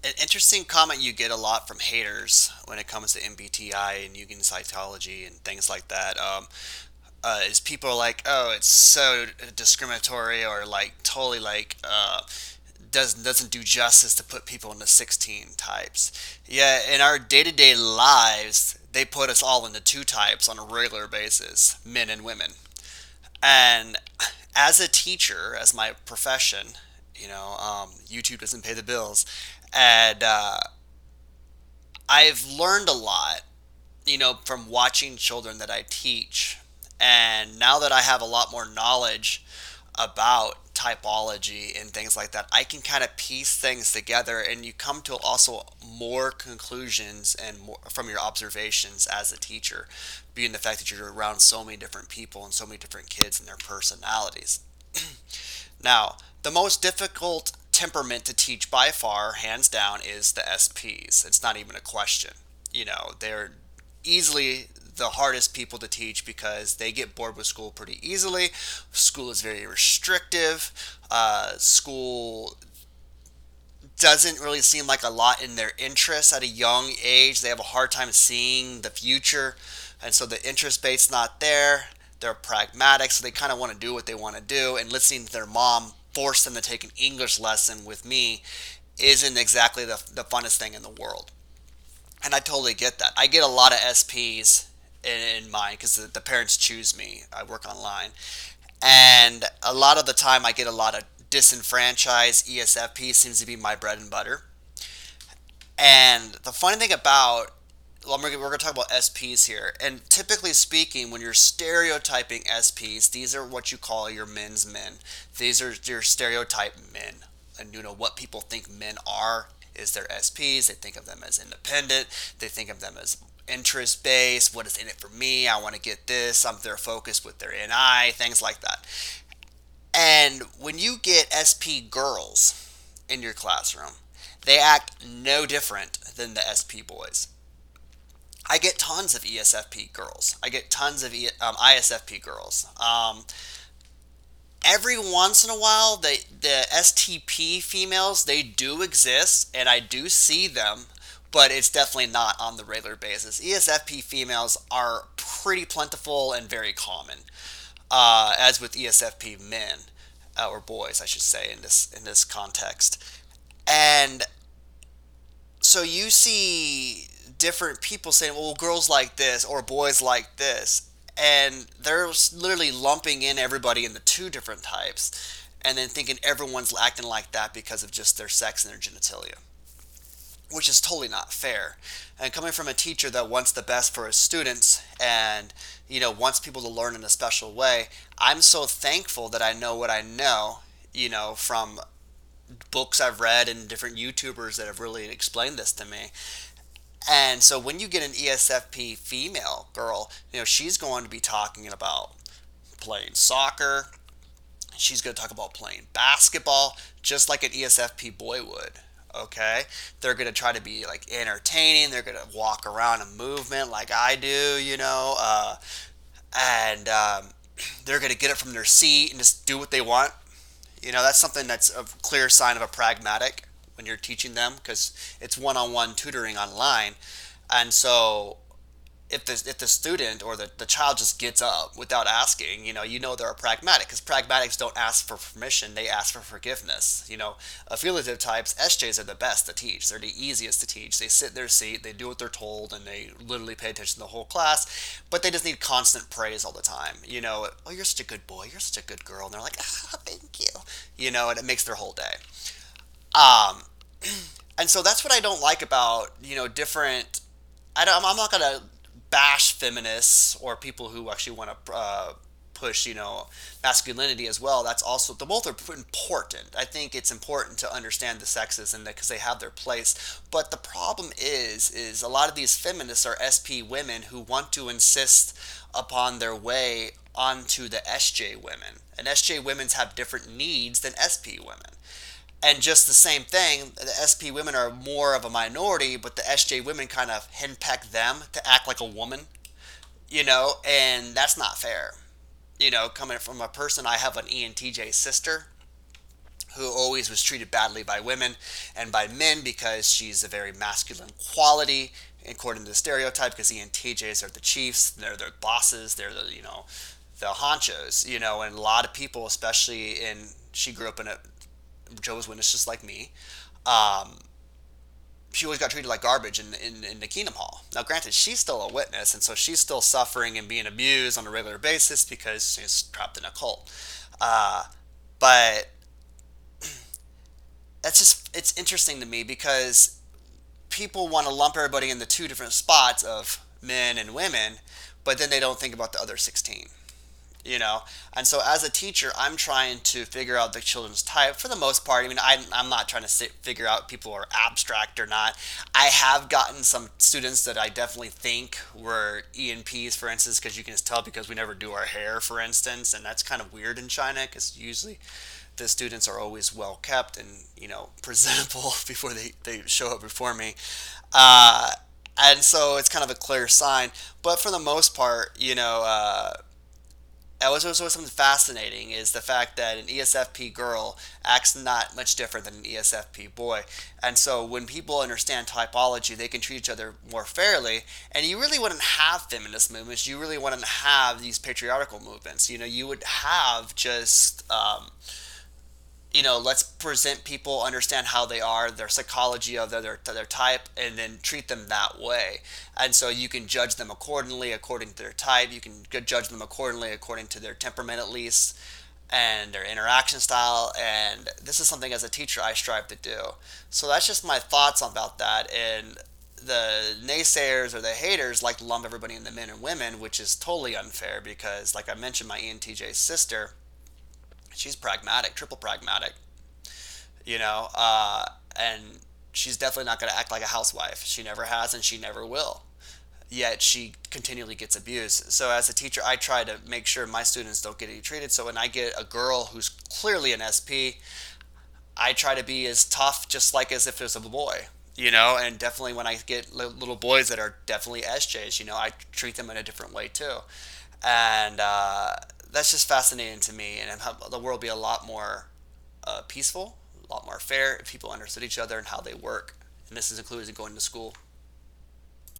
An interesting comment you get a lot from haters when it comes to MBTI and Jungian psychology and things like that. Is people are like, oh, it's so discriminatory or like totally like doesn't do justice to put people into 16 types. Yeah, in our day-to-day lives, they put us all into two types on a regular basis, men and women. And as a teacher, as my profession, YouTube doesn't pay the bills, and I've learned a lot, from watching children that I teach. And now that I have a lot more knowledge about typology and things like that, I can kind of piece things together, and you come to also more conclusions and more from your observations as a teacher, being the fact that you're around so many different people and so many different kids and their personalities. Now, the most difficult temperament to teach by far, hands down, is the SPs. It's not even a question. They're easily the hardest people to teach because they get bored with school pretty easily. School is very restrictive. School doesn't really seem like a lot in their interests at a young age. They have a hard time seeing the future, and so the interest base's not there. They're pragmatic, so they kind of want to do what they want to do. And listening to their mom force them to take an English lesson with me isn't exactly the funnest thing in the world. And I totally get that. I get a lot of SPs in mine because the parents choose me. I work online. And a lot of the time, I get a lot of disenfranchised ESFP seems to be my bread and butter. And the funny thing about, well, we're going to talk about SPs here. And typically speaking, when you're stereotyping SPs, these are what you call your men's men. These are your stereotype men. And what people think men are is their SPs. They think of them as independent. They think of them as interest based. What is in it for me? I want to get this. I'm their focus with their NI, things like that. And when you get SP girls in your classroom, they act no different than the SP boys. I get tons of ESFP girls. I get tons of ISFP girls. Every once in a while, the STP females, they do exist, and I do see them, but it's definitely not on the regular basis. ESFP females are pretty plentiful and very common, as with ESFP men, or boys, I should say, in this context. And so you see different people saying, "Well, girls like this or boys like this," and they're literally lumping in everybody into two different types, and then thinking everyone's acting like that because of just their sex and their genitalia, which is totally not fair. And coming from a teacher that wants the best for his students and wants people to learn in a special way, I'm so thankful that I know what I know, from books I've read and different YouTubers that have really explained this to me. And so when you get an ESFP female girl, she's going to be talking about playing soccer. She's going to talk about playing basketball, just like an ESFP boy would. Okay, they're going to try to be like entertaining. They're going to walk around in movement like I do, and they're going to get it from their seat and just do what they want. That's something that's a clear sign of a pragmatic when you're teaching them because it's one-on-one tutoring online. And so if the student or the child just gets up without asking, they're a pragmatic because pragmatics don't ask for permission, they ask for forgiveness. Affiliative types, SJs are the best to teach. They're the easiest to teach. They sit in their seat, they do what they're told, and they literally pay attention to the whole class, but they just need constant praise all the time. Oh, you're such a good boy, you're such a good girl, and they're like, ah, thank you. And it makes their whole day. Um, and so that's what I don't like about different. I'm not gonna bash feminists or people who actually want to push masculinity as well. That's also, the both are important. I think it's important to understand the sexes and because they have their place. But the problem is a lot of these feminists are SP women who want to insist upon their way onto the SJ women, and SJ women have different needs than SP women. And just the same thing, the SP women are more of a minority, but the SJ women kind of henpeck them to act like a woman, and that's not fair. Coming from a person, I have an ENTJ sister, who always was treated badly by women and by men because she's a very masculine quality according to the stereotype, because ENTJs are the chiefs, they're the bosses, they're the, the honchos, and a lot of people, especially she grew up in a Jehovah's Witness just like me. um, she always got treated like garbage in the Kingdom Hall. Now, granted, she's still a witness, and so she's still suffering and being abused on a regular basis because she's trapped in a cult. Uh, but it's interesting to me because people want to lump everybody into two different spots of men and women, but then they don't think about the other 16. And so as a teacher, I'm trying to figure out the children's type for the most part. I mean, I'm not trying to figure out people are abstract or not. I have gotten some students that I definitely think were ENPs, for instance, because you can just tell because we never do our hair, for instance, and that's kind of weird in China because usually the students are always well kept and presentable before they show up before me. uh, and so it's kind of a clear sign, but for the most part, that was also something fascinating, is the fact that an ESFP girl acts not much different than an ESFP boy. And so when people understand typology, they can treat each other more fairly. And you really wouldn't have feminist movements. You really wouldn't have these patriarchal movements. You would have just let's present people, understand how they are, their psychology of their type, and then treat them that way. And so you can judge them accordingly, according to their type. You can judge them accordingly, according to their temperament, at least, and their interaction style. And this is something as a teacher I strive to do. So that's just my thoughts about that. And the naysayers or the haters like to lump everybody into men and women, which is totally unfair because, like I mentioned, my ENTJ sister, she's pragmatic, triple pragmatic, you know, uh, and she's definitely not going to act like a housewife. She never has, and she never will. Yet she continually gets abused. So as a teacher, I try to make sure my students don't get any treated. So when I get a girl who's clearly an SP, I try to be as tough, just like as if it was a boy. And definitely when I get little boys that are definitely SJs, I treat them in a different way too. And that's just fascinating to me, and how the world would be a lot more peaceful, a lot more fair if people understood each other and how they work. And this is included going to school.